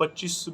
25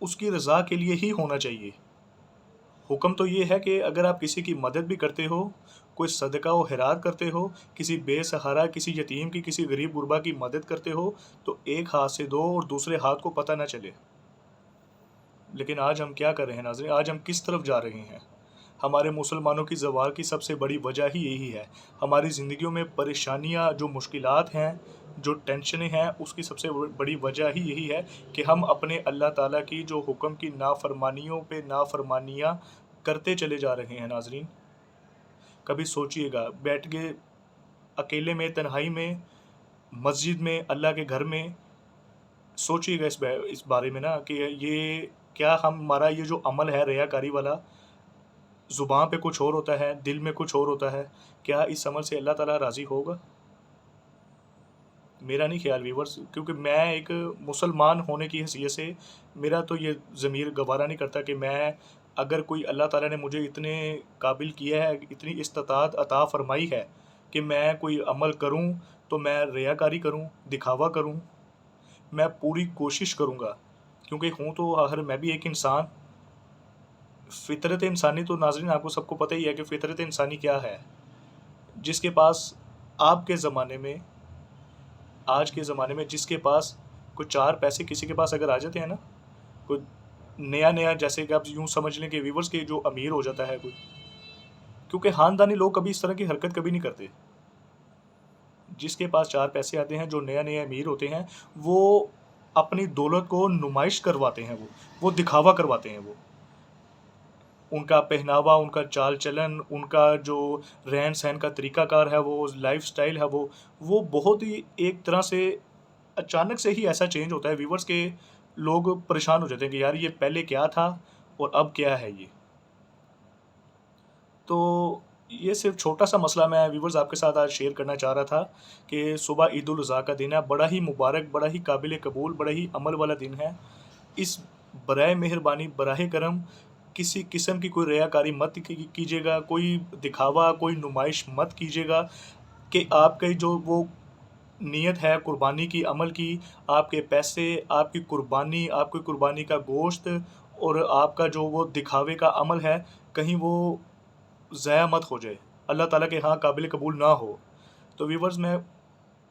اس کی رضا کے لیے ہی ہونا چاہیے۔ حکم تو یہ ہے کہ اگر آپ کسی کی مدد بھی کرتے ہو، کوئی صدقہ و خیرات کرتے ہو، کسی بے سہارا، کسی یتیم کی، کسی غریب غربا کی مدد کرتے ہو، تو ایک ہاتھ سے دو اور دوسرے ہاتھ کو پتہ نہ چلے۔ لیکن آج ہم کیا کر رہے ہیں ناظرین؟ آج ہم کس طرف جا رہے ہیں؟ ہمارے مسلمانوں کی زوال کی سب سے بڑی وجہ ہی یہی ہے۔ ہماری زندگیوں میں پریشانیاں، جو مشکلات ہیں، جو ٹینشنیں ہیں، اس کی سب سے بڑی وجہ ہی یہی ہے کہ ہم اپنے اللہ تعالیٰ کی جو حکم کی نافرمانیوں پہ نافرمانیاں کرتے چلے جا رہے ہیں ناظرین۔ کبھی سوچئے گا، بیٹھ کے اکیلے میں، تنہائی میں، مسجد میں، اللہ کے گھر میں سوچئے گا اس بارے میں نا کہ یہ کیا ہمارا یہ جو عمل ہے ریاکاری والا، زبان پہ کچھ اور ہوتا ہے، دل میں کچھ اور ہوتا ہے، کیا اس عمل سے اللہ تعالیٰ راضی ہوگا؟ میرا نہیں خیال ویورز، کیونکہ میں ایک مسلمان ہونے کی حیثیت سے میرا تو یہ ضمیر گوارا نہیں کرتا کہ میں، اگر کوئی اللہ تعالیٰ نے مجھے اتنے قابل کیا ہے، اتنی استطاعت عطا فرمائی ہے کہ میں کوئی عمل کروں تو میں ریاکاری کروں، دکھاوا کروں؟ میں پوری کوشش کروں گا، کیونکہ ہوں تو آخر میں بھی ایک انسان۔ فطرت انسانی تو ناظرین آپ کو سب کو پتہ ہی ہے کہ فطرت انسانی کیا ہے۔ جس کے پاس آپ کے زمانے میں، آج کے زمانے میں جس کے پاس کوئی 4 پیسے کسی کے پاس اگر آ جاتے ہیں نا، کوئی نیا جیسے کہ آپ یوں سمجھ لیں کہ ویورز کے جو امیر ہو جاتا ہے کوئی، کیونکہ خاندانی لوگ کبھی اس طرح کی حرکت کبھی نہیں کرتے۔ جس کے پاس 4 پیسے آتے ہیں، جو نیا امیر ہوتے ہیں، وہ اپنی دولت کو نمائش کرواتے ہیں، وہ دکھاوا کرواتے ہیں۔ وہ ان کا پہناوا، ان کا چال چلن، ان کا جو رہن سہن کا طریقہ کار ہے، وہ لائف سٹائل ہے، وہ بہت ہی ایک طرح سے اچانک سے ہی ایسا چینج ہوتا ہے ویورز کے لوگ پریشان ہو جاتے ہیں کہ یار یہ پہلے کیا تھا اور اب کیا ہے یہ۔ تو یہ صرف چھوٹا سا مسئلہ میں ویورز آپ کے ساتھ آج شیئر کرنا چاہ رہا تھا کہ صبح عید الاضحیٰ کا دن ہے، بڑا ہی مبارک، بڑا ہی قابل قبول، بڑا ہی عمل والا دن ہے۔ اس برائے مہربانی، براہ کرم کسی قسم کی کوئی ریاکاری مت کیجیے گا، کوئی دکھاوا، کوئی نمائش مت کیجیے گا کہ آپ کی جو وہ نیت ہے قربانی کی، عمل کی، آپ کے پیسے، آپ کی قربانی، آپ کی قربانی کا گوشت اور آپ کا جو وہ دکھاوے کا عمل ہے، کہیں وہ ضائع مت ہو جائے، اللہ تعالیٰ کے ہاں قابل قبول نہ ہو۔ تو ویورز میں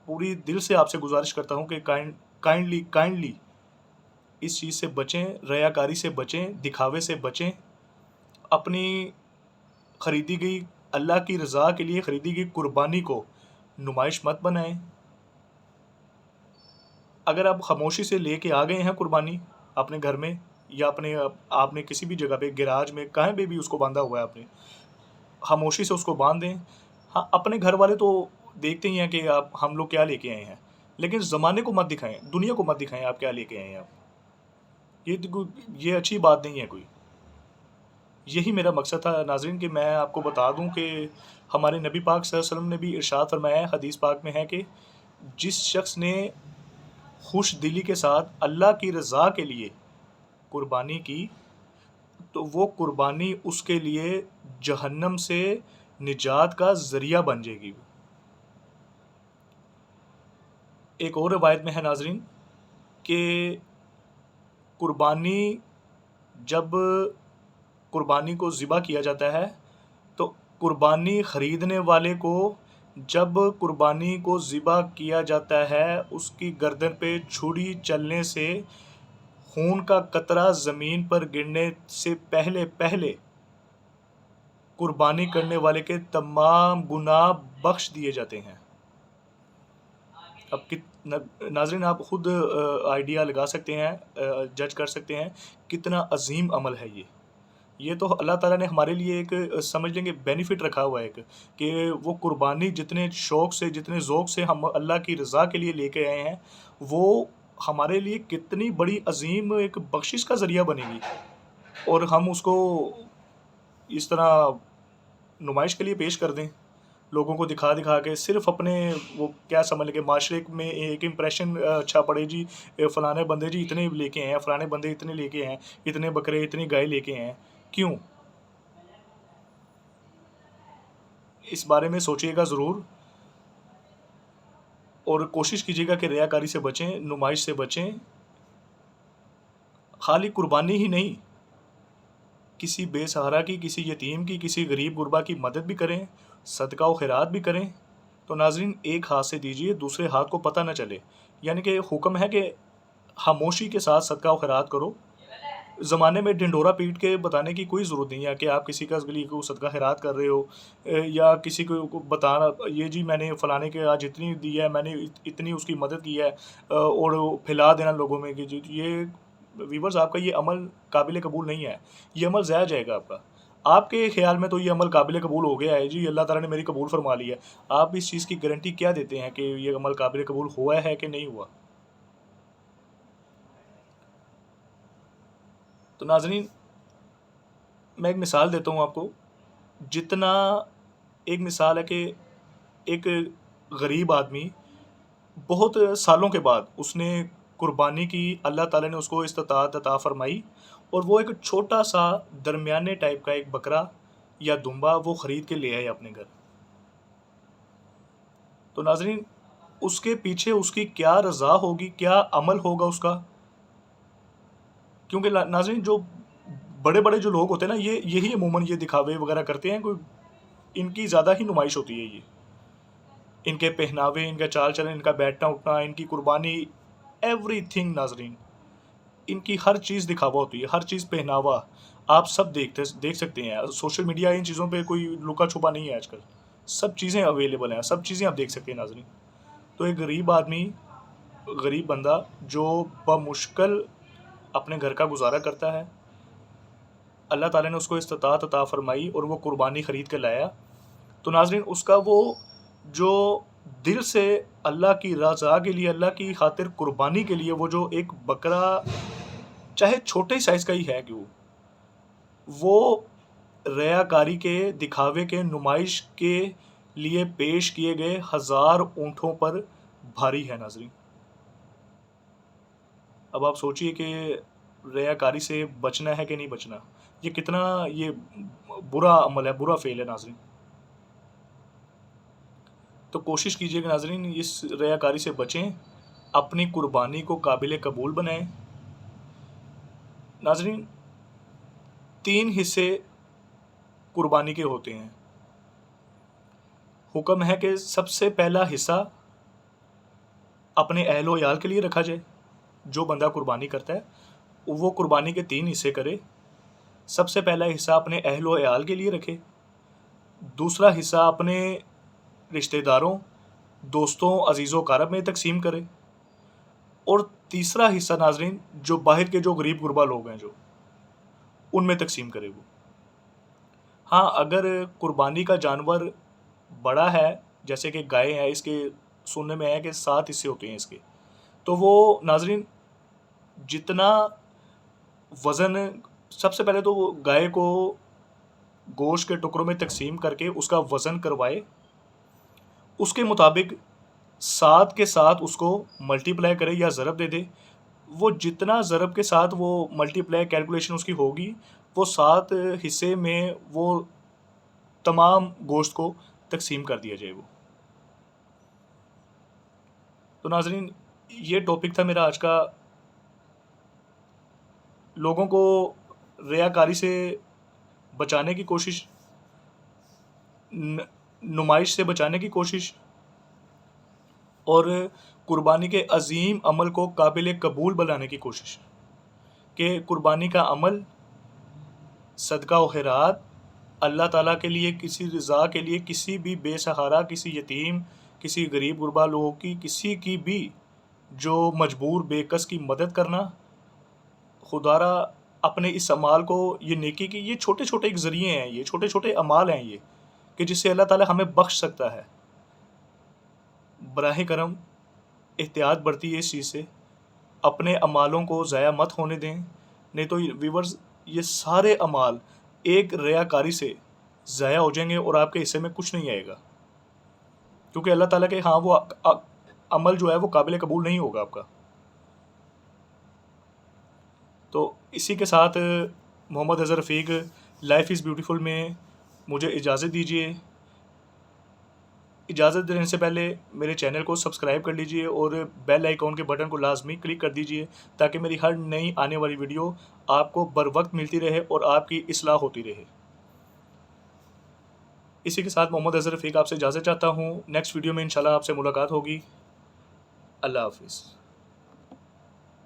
پوری دل سے آپ سے گزارش کرتا ہوں کہ کائنڈلی اس چیز سے بچیں، ریاکاری سے بچیں، دکھاوے سے بچیں۔ اپنی خریدی گئی، اللہ کی رضا کے لیے خریدی گئی قربانی کو نمائش مت بنائیں۔ اگر آپ خاموشی سے لے کے آ گئے ہیں قربانی اپنے گھر میں، یا آپ نے کسی بھی جگہ پہ، گراج میں، کہیں پہ بھی اس کو باندھا ہوا ہے، آپ نے خاموشی سے اس کو باندھ دیں۔ ہاں، اپنے گھر والے تو دیکھتے ہی ہیں کہ ہم لوگ کیا لے کے آئے ہیں، لیکن زمانے کو مت دکھائیں، دنیا کو مت دکھائیں آپ کیا لے کے آئے ہیں۔ یہ اچھی بات نہیں ہے کوئی۔ یہی میرا مقصد تھا ناظرین کہ میں آپ کو بتا دوں کہ ہمارے نبی پاک صلی اللہ علیہ وسلم نے بھی ارشاد فرمایا ہے، حدیث پاک میں ہے کہ جس شخص نے خوش دلی کے ساتھ اللہ کی رضا کے لیے قربانی کی، تو وہ قربانی اس کے لیے جہنم سے نجات کا ذریعہ بن جائے گی۔ ایک اور روایت میں ہے ناظرین کہ جب قربانی کو ذبح کیا جاتا ہے تو قربانی خریدنے والے کو، جب قربانی کو ذبح کیا جاتا ہے، اس کی گردن پہ چھری چلنے سے خون کا قطرہ زمین پر گرنے سے پہلے قربانی کرنے والے کے تمام گناہ بخش دیے جاتے ہیں۔ اب ناظرین آپ خود آئیڈیا لگا سکتے ہیں، جج کر سکتے ہیں کتنا عظیم عمل ہے یہ تو اللہ تعالیٰ نے ہمارے لیے ایک سمجھ لیں گے بینیفٹ رکھا ہوا ہے کہ وہ قربانی جتنے شوق سے، جتنے ذوق سے ہم اللہ کی رضا کے لیے لے کے آئے ہیں، وہ ہمارے لیے کتنی بڑی عظیم ایک بخشش کا ذریعہ بنے گی، اور ہم اس کو اس طرح نمائش کے لیے پیش کر دیں، لوگوں کو دکھا کے، صرف اپنے وہ کیا سمجھ لیں کہ معاشرے میں ایک امپریشن اچھا پڑے، جی فلانے بندے جی اتنے لے کے ہیں، فلانے بندے اتنے لے کے ہیں، اتنے بکرے، اتنی گائے لے کے ہیں۔ کیوں؟ اس بارے میں سوچئے گا ضرور، اور کوشش کیجیے گا کہ ریاکاری سے بچیں، نمائش سے بچیں۔ خالی قربانی ہی نہیں، کسی بے سہارا کی، کسی یتیم کی، کسی غریب غربا کی مدد بھی کریں، صدقہ و خیرات بھی کریں۔ تو ناظرین ایک ہاتھ سے دیجیے، دوسرے ہاتھ کو پتہ نہ چلے، یعنی کہ حکم ہے کہ خاموشی کے ساتھ صدقہ و خیرات کرو۔ زمانے میں ڈنڈورا پیٹ کے بتانے کی کوئی ضرورت نہیں ہے کہ آپ کسی کا گلی کو صدقہ خیرات کر رہے ہو، یا کسی کو بتانا یہ جی میں نے فلانے کے آج اتنی دی ہے، میں نے اتنی اس کی مدد کی ہے، اور پھیلا دینا لوگوں میں کہ جی یہ ویورز آپ کا یہ عمل قابل قبول نہیں ہے، یہ عمل ضائع جائے گا آپ کا۔ آپ کے خیال میں تو یہ عمل قابل قبول ہو گیا ہے، جی اللہ تعالیٰ نے میری قبول فرما لی ہے، آپ اس چیز کی گارنٹی کیا دیتے ہیں کہ یہ عمل قابل قبول ہوا ہے کہ نہیں ہوا؟ تو ناظرین میں ایک مثال دیتا ہوں آپ کو، جتنا ایک مثال ہے کہ ایک غریب آدمی بہت سالوں کے بعد اس نے قربانی کی، اللہ تعالیٰ نے اس کو استطاعت عطا فرمائی، اور وہ ایک چھوٹا سا درمیانے ٹائپ کا ایک بکرا یا دمبا وہ خرید کے لے آئے اپنے گھر۔ تو ناظرین اس کے پیچھے اس کی کیا رضا ہوگی، کیا عمل ہوگا اس کا؟ کیونکہ ناظرین جو بڑے بڑے جو لوگ ہوتے ہیں نا، یہی عموماً یہ دکھاوے وغیرہ کرتے ہیں، کوئی ان کی زیادہ ہی نمائش ہوتی ہے، یہ ان کے پہناوے، ان کا چال چلن، ان کا بیٹھنا اٹھنا، ان کی قربانی، ایوری تھنگ ناظرین، ان کی ہر چیز دکھاوا ہوتی ہے، ہر چیز پہناوا آپ سب دیکھ سکتے ہیں۔ سوشل میڈیا ان چیزوں پہ کوئی لکا چھپا نہیں ہے آج کل، سب چیزیں اویلیبل ہیں، سب چیزیں آپ دیکھ سکتے ہیں ناظرین۔ تو ایک غریب آدمی، غریب بندہ جو بمشکل اپنے گھر کا گزارا کرتا ہے، اللہ تعالیٰ نے اس کو استطاعت عطا فرمائی اور وہ قربانی خرید کے لایا، تو ناظرین اس کا وہ جو دل سے اللہ کی رضا کے لیے، اللہ کی خاطر قربانی کے لیے وہ جو ایک بکرا چاہے چھوٹے سائز کا ہی ہے کہ وہ ریاکاری کے، دکھاوے کے، نمائش کے لیے پیش کیے گئے 1000 اونٹوں پر بھاری ہے ناظرین۔ اب آپ سوچئے کہ ریاکاری سے بچنا ہے کہ نہیں بچنا، یہ کتنا یہ برا عمل ہے، برا فعل ہے ناظرین۔ تو کوشش کیجئے کہ ناظرین اس ریاکاری سے بچیں، اپنی قربانی کو قابل قبول بنائیں۔ ناظرین 3 حصے قربانی کے ہوتے ہیں۔ حکم ہے کہ سب سے پہلا حصہ اپنے اہل و عیال کے لیے رکھا جائے، جو بندہ قربانی کرتا ہے وہ قربانی کے 3 حصے کرے۔ سب سے پہلا حصہ اپنے اہل و عیال کے لیے رکھے، دوسرا حصہ اپنے رشتہ داروں، دوستوں، عزیز و اقارب میں تقسیم کرے، اور تیسرا حصہ ناظرین جو باہر کے جو غریب غربا لوگ ہیں جو ان میں تقسیم کرے وہ۔ ہاں اگر قربانی کا جانور بڑا ہے، جیسے کہ گائے ہے، اس کے سننے میں ہے کہ 7 حصے ہوتے ہیں اس کے، تو وہ ناظرین جتنا وزن، سب سے پہلے تو وہ گائے کو گوشت کے ٹکڑوں میں تقسیم کر کے اس کا وزن کروائے، اس کے مطابق 7 کے ساتھ اس کو ملٹی پلائی کرے یا ضرب دے دے، وہ جتنا ضرب کے ساتھ وہ ملٹی پلائی کیلکولیشن اس کی ہوگی، وہ 7 حصے میں وہ تمام گوشت کو تقسیم کر دیا جائے وہ۔ تو ناظرین یہ ٹاپک تھا میرا آج کا، لوگوں کو ریاکاری سے بچانے کی کوشش، نمائش سے بچانے کی کوشش، اور قربانی کے عظیم عمل کو قابل قبول بنانے کی کوشش، کہ قربانی کا عمل، صدقہ و خیرات اللہ تعالیٰ کے لیے، کسی رضا کے لیے، کسی بھی بے سہارا، کسی یتیم، کسی غریب غربا لوگوں کی، کسی کی بھی جو مجبور بے کس کی مدد کرنا، خدا را اپنے اس اعمال کو، یہ نیکی کی، یہ چھوٹے چھوٹے ایک ذریعے ہیں، یہ چھوٹے چھوٹے اعمال ہیں یہ، کہ جس سے اللہ تعالیٰ ہمیں بخش سکتا ہے۔ براہ کرم احتیاط برتی ہے اس چیز سے، اپنے اعمالوں کو ضائع مت ہونے دیں، نہیں تو ویورز یہ سارے اعمال ایک ریاکاری سے ضائع ہو جائیں گے اور آپ کے حصے میں کچھ نہیں آئے گا، کیونکہ اللہ تعالیٰ کے ہاں وہ عمل جو ہے وہ قابل قبول نہیں ہوگا آپ کا۔ تو اسی کے ساتھ محمد اظہر رفیق لائف از بیوٹیفل میں مجھے اجازت دیجیے۔ اجازت دینے سے پہلے میرے چینل کو سبسکرائب کر لیجئے اور بیل آئیکن کے بٹن کو لازمی کلک کر دیجئے تاکہ میری ہر نئی آنے والی ویڈیو آپ کو بر وقت ملتی رہے اور آپ کی اصلاح ہوتی رہے۔ اسی کے ساتھ محمد اظہر رفیق آپ سے اجازت چاہتا ہوں۔ نیکسٹ ویڈیو میں انشاءاللہ آپ سے ملاقات ہوگی۔ اللہ حافظ۔